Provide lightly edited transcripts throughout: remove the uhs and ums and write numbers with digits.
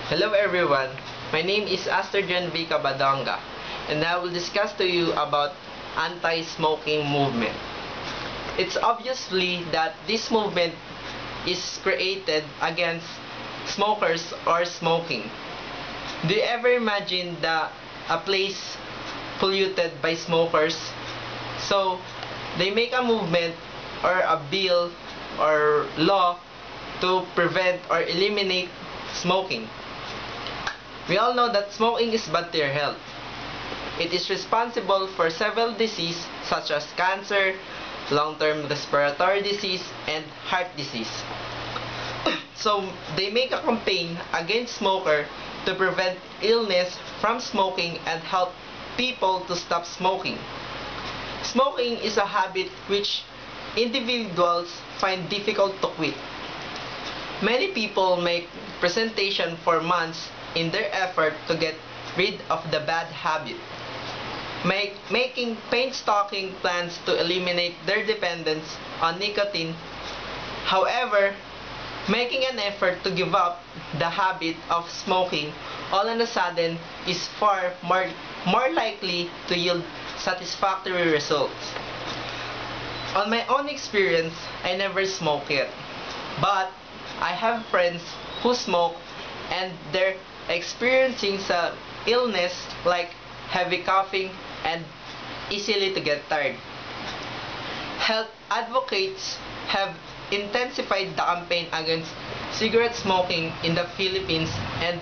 Hello everyone, my name is Aster Jan V. Cabadonga and I will discuss to you about anti-smoking movement. It's obviously that this movement is created against smokers or smoking. Do you ever imagine a place polluted by smokers? So they make a movement or a bill or law to prevent or eliminate smoking. We all know that smoking is bad to your health. It is responsible for several diseases such as cancer, long-term respiratory disease, and heart disease. So they make a campaign against smoker to prevent illness from smoking and help people to stop smoking. Smoking is a habit which individuals find difficult to quit. Many people make presentation for months in their effort to get rid of the bad habit, making painstaking plans to eliminate their dependence on nicotine. However, making an effort to give up the habit of smoking all on a sudden is far more likely to yield satisfactory results. On my own experience, I never smoked yet, but I have friends who smoke and they're experiencing some illness like heavy coughing and easily to get tired. Health advocates have intensified the campaign against cigarette smoking in the Philippines and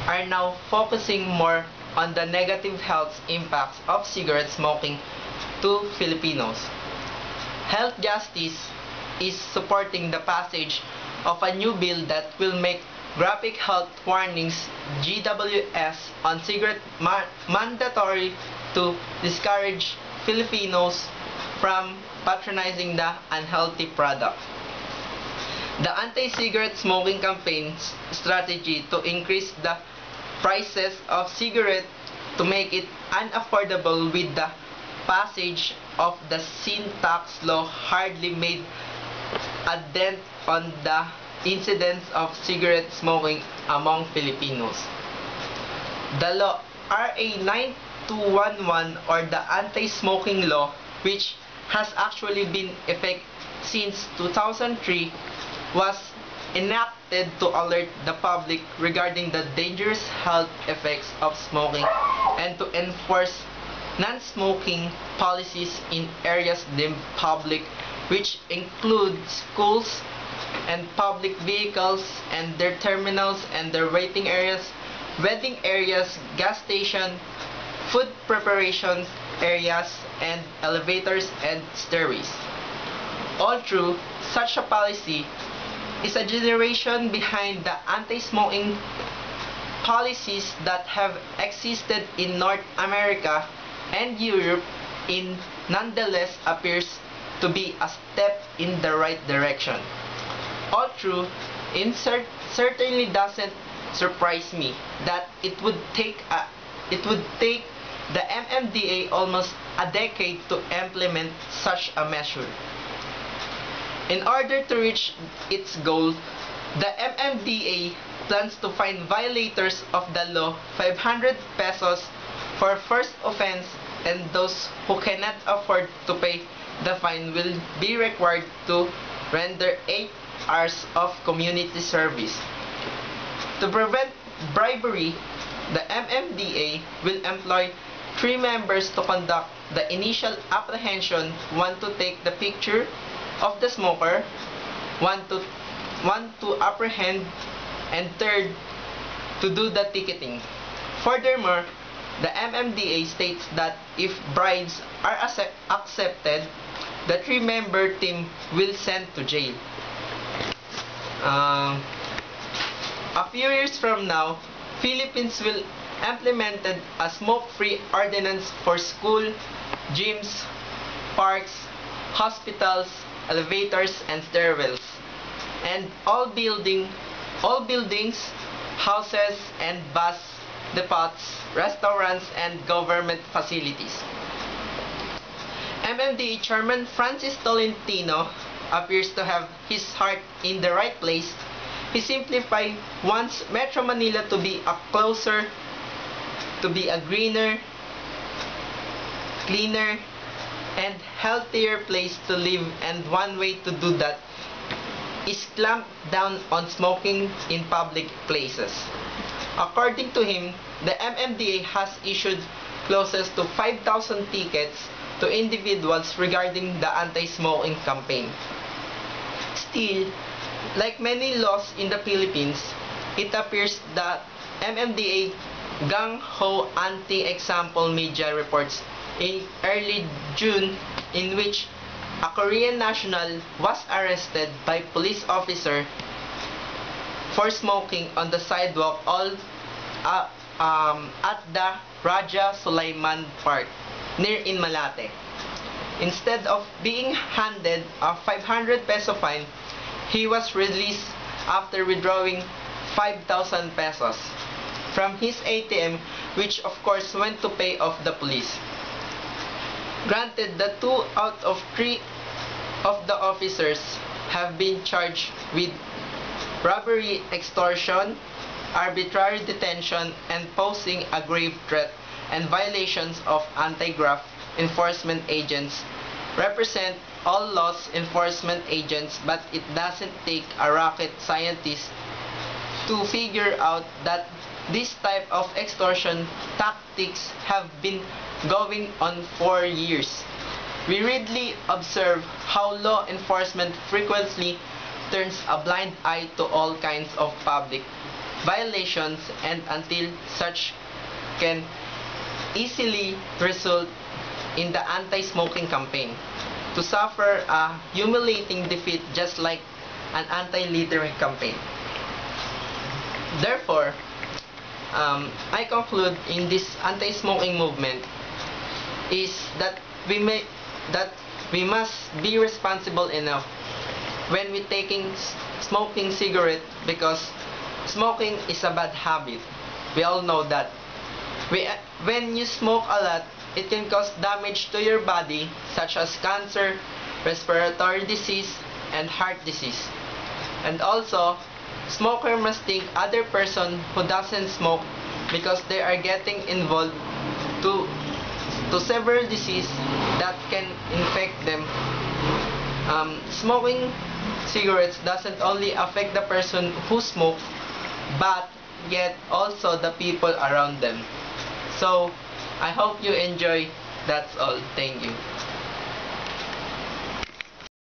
are now focusing more on the negative health impacts of cigarette smoking to Filipinos. Health Justice is supporting the passage of a new bill that will make graphic health warnings (GWS) on cigarette mandatory to discourage Filipinos from patronizing the unhealthy product. The anti-cigarette smoking campaign's strategy to increase the prices of cigarette to make it unaffordable with the passage of the sin tax law hardly made a dent on the incidence of cigarette smoking among Filipinos. The law RA 9211 or the anti-smoking law, which has actually been in effect since 2003, was enacted to alert the public regarding the dangerous health effects of smoking and to enforce non-smoking policies in areas deemed public, which include schools and public vehicles and their terminals and their waiting areas, wedding areas, gas station, food preparation areas, and elevators and stairways. All through such a policy is a generation behind the anti-smoking policies that have existed in North America and Europe in nonetheless appears to be a step in the right direction. All true, certainly doesn't surprise me that it would take the MMDA almost a decade to implement such a measure. In order to reach its goal, the MMDA plans to fine violators of the law 500 pesos for first offense, and those who cannot afford to pay the fine will be required to render 8 hours of community service. To prevent bribery, the MMDA will employ 3 members to conduct the initial apprehension, 1 to take the picture of the smoker, 1 to apprehend, and 3rd to do the ticketing. Furthermore, the MMDA states that if bribes are accepted, the 3-member team will send to jail. A few years from now, Philippines will implement a smoke-free ordinance for school, gyms, parks, hospitals, elevators, and stairwells, and all buildings, houses, and bus depots, restaurants, and government facilities. MMDA Chairman Francis Tolentino appears to have his heart in the right place He simply wants Metro Manila to be a greener, cleaner, and healthier place to live, and one way to do that is clamp down on smoking in public places. According to him, the MMDA has issued close to 5,000 tickets to individuals regarding the anti-smoking campaign. Still, like many laws in the Philippines, it appears that MMDA gung-ho anti-example media reports in early June in which a Korean national was arrested by police officer for smoking on the sidewalk at the Raja Sulaiman Park near in Malate. Instead of being handed a 500 peso fine, he was released after withdrawing 5,000 pesos from his ATM, which of course went to pay off the police. Granted, the 2 out of 3 of the officers have been charged with robbery, extortion, arbitrary detention, and posing a grave threat, and violations of anti-graft enforcement agents represent all laws enforcement agents, but it doesn't take a rocket scientist to figure out that this type of extortion tactics have been going on for years. We readily observe how law enforcement frequently turns a blind eye to all kinds of public violations, and until such can easily result in the anti-smoking campaign to suffer a humiliating defeat, just like an anti-littering campaign. Therefore, I conclude in this anti-smoking movement is that we must be responsible enough when we taking smoking cigarette, because smoking is a bad habit. We all know that. When you smoke a lot, it can cause damage to your body such as cancer, respiratory disease, and heart disease. And also, smoker must think other person who doesn't smoke, because they are getting involved to several disease that can infect them. Smoking cigarettes doesn't only affect the person who smokes, but yet also the people around them. So, I hope you enjoy. That's all. Thank you.